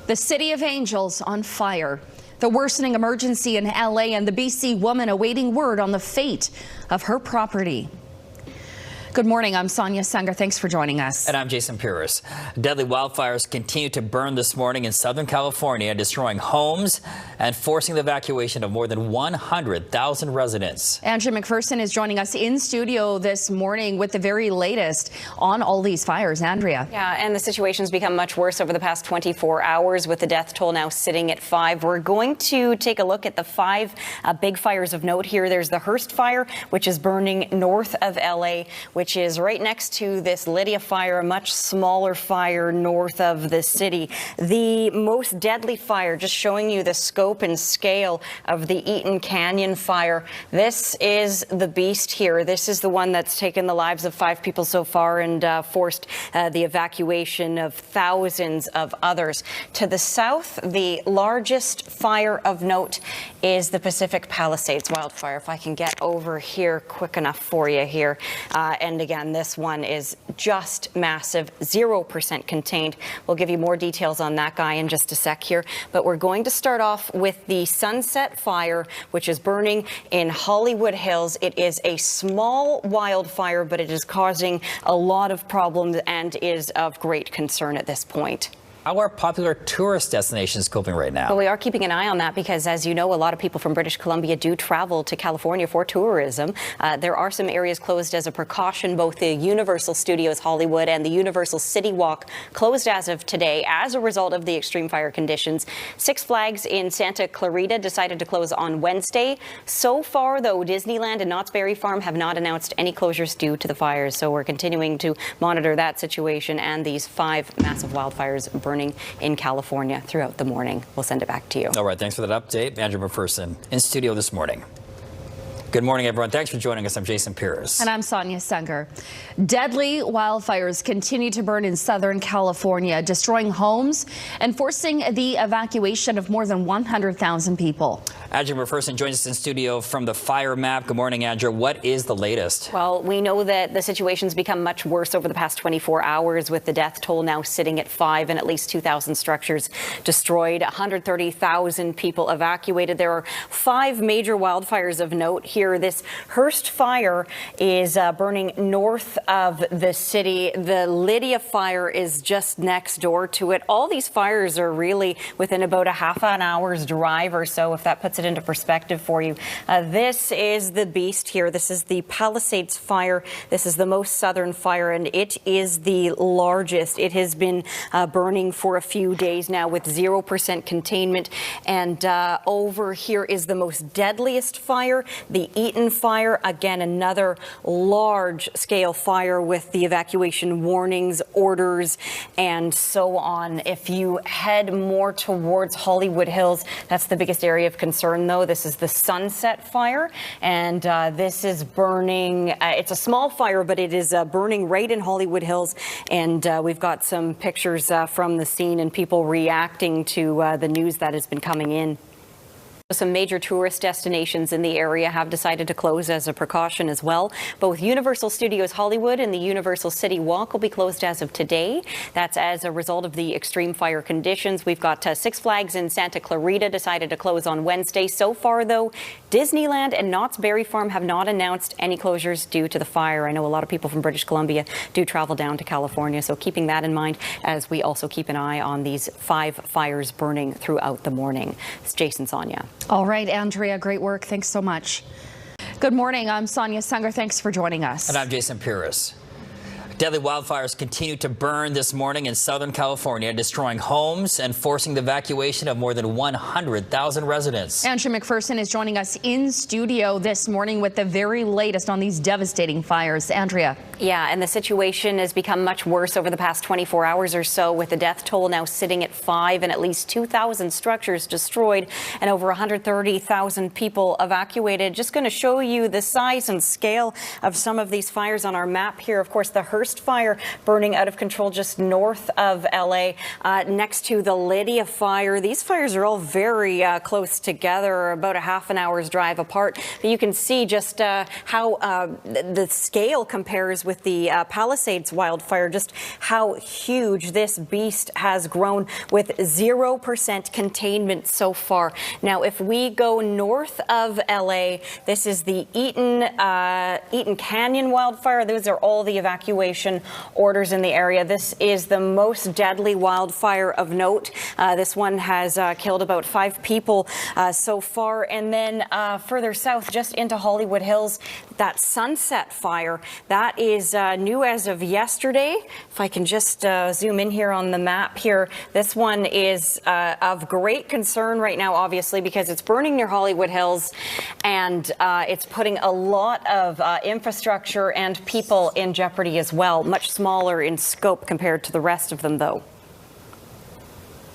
The City of Angels on fire. The worsening emergency in L.A. and the BC woman awaiting word on the fate of her property. Good morning. I'm Sonia. Thanks for joining us. And I'm Jason Pires. Deadly wildfires continue to burn this morning in Southern California, destroying homes and forcing the evacuation of more than 100,000 residents. Andrea Macpherson is joining us in studio this morning with the very latest on all these fires. Andrea. Yeah, and the situation's become much worse over the past 24 hours with the death toll now sitting at 5. We're going to take a look at the 5 big fires of note here. There's the Hearst fire, which is burning north of L.A., which is right next to this Lydia fire, a much smaller fire north of the city. The most deadly fire, just showing you the scope and scale of the Eaton Canyon fire. This is the beast here. This is the one that's taken the lives of 5 people so far and forced the evacuation of thousands of others. To the south, the largest fire of note is the Pacific Palisades wildfire. If I can get over here quick enough for you here. And again, this one is just massive, 0% contained. We'll give you more details on that guy in just a sec here. But we're going to start off with the Sunset Fire, which is burning in Hollywood Hills. It is a small wildfire, but it is causing a lot of problems and is of great concern at this point. How are popular tourist destinations coping right now? Well, we are keeping an eye on that because, as you know, a lot of people from British Columbia do travel to California for tourism. There are some areas closed as a precaution. Both the Universal Studios Hollywood and the Universal City Walk closed as of today as a result of the extreme fire conditions. Six Flags in Santa Clarita decided to close on Wednesday. So far, though, Disneyland and Knott's Berry Farm have not announced any closures due to the fires. So we're continuing to monitor that situation and these 5 massive wildfires burning in California throughout the morning. We'll send it back to you. All right, thanks for that update. Andrea Macpherson in studio this morning. Good morning, everyone. Thanks for joining us. I'm Jason Pires. And I'm Sonia. Deadly wildfires continue to burn in Southern California, destroying homes and forcing the evacuation of more than 100,000 people. Andrea Macpherson joins us in studio from the fire map. Good morning, Andrea. What is the latest? Well, we know that the situation's become much worse over the past 24 hours, with the death toll now sitting at 5 and at least 2,000 structures destroyed, 130,000 people evacuated. There are 5 major wildfires of note here. This Hearst fire is burning north of the city. The Lydia fire is just next door to it. All these fires are really within about a half an hour's drive or so, if that puts it into perspective for you. This is the beast here. This is the Palisades fire. This is the most southern fire, and it is the largest. It has been burning for a few days now with 0% containment. And over here is the most deadliest fire, the Eaton fire. Again, another large-scale fire with the evacuation warnings, orders, and so on. If you head more towards Hollywood Hills, that's the biggest area of concern, though. This is the Sunset fire, and this is burning. It's a small fire, but it is burning right in Hollywood Hills, and we've got some pictures from the scene and people reacting to the news that has been coming in. Some major tourist destinations in the area have decided to close as a precaution as well. Both Universal Studios Hollywood and the Universal City Walk will be closed as of today. That's as a result of the extreme fire conditions. We've got Six Flags in Santa Clarita decided to close on Wednesday. So far, though, Disneyland and Knott's Berry Farm have not announced any closures due to the fire. I know a lot of people from British Columbia do travel down to California, so keeping that in mind as we also keep an eye on these 5 fires burning throughout the morning. It's Jason, Sonia. All right, Andrea, great work. Thanks so much. Good morning. I'm Sonia. Thanks for joining us. And I'm Jason Pires. Deadly wildfires continue to burn this morning in Southern California, destroying homes and forcing the evacuation of more than 100,000 residents. Andrea Macpherson is joining us in studio this morning with the very latest on these devastating fires. Andrea. Yeah, and the situation has become much worse over the past 24 hours or so, with the death toll now sitting at 5 and at least 2,000 structures destroyed and over 130,000 people evacuated. Just going to show you the size and scale of some of these fires on our map here. Of course, the Hearst worst fire burning out of control just north of LA, next to the Lydia fire. These fires are all very close together, about a half an hour's drive apart. But you can see just how the scale compares with the Palisades wildfire, just how huge this beast has grown, with 0% containment so far. Now, if we go north of LA, this is the Eaton Canyon wildfire. Those are all the evacuation orders in the area. This is the most deadly wildfire of note. This one has killed about 5 people so far. And then further south, just into Hollywood Hills, that Sunset fire, that is new as of yesterday. If I can just zoom in here on the map here, this one is of great concern right now, obviously, because it's burning near Hollywood Hills, and it's putting a lot of infrastructure and people in jeopardy as well. Much smaller in scope compared to the rest of them, though.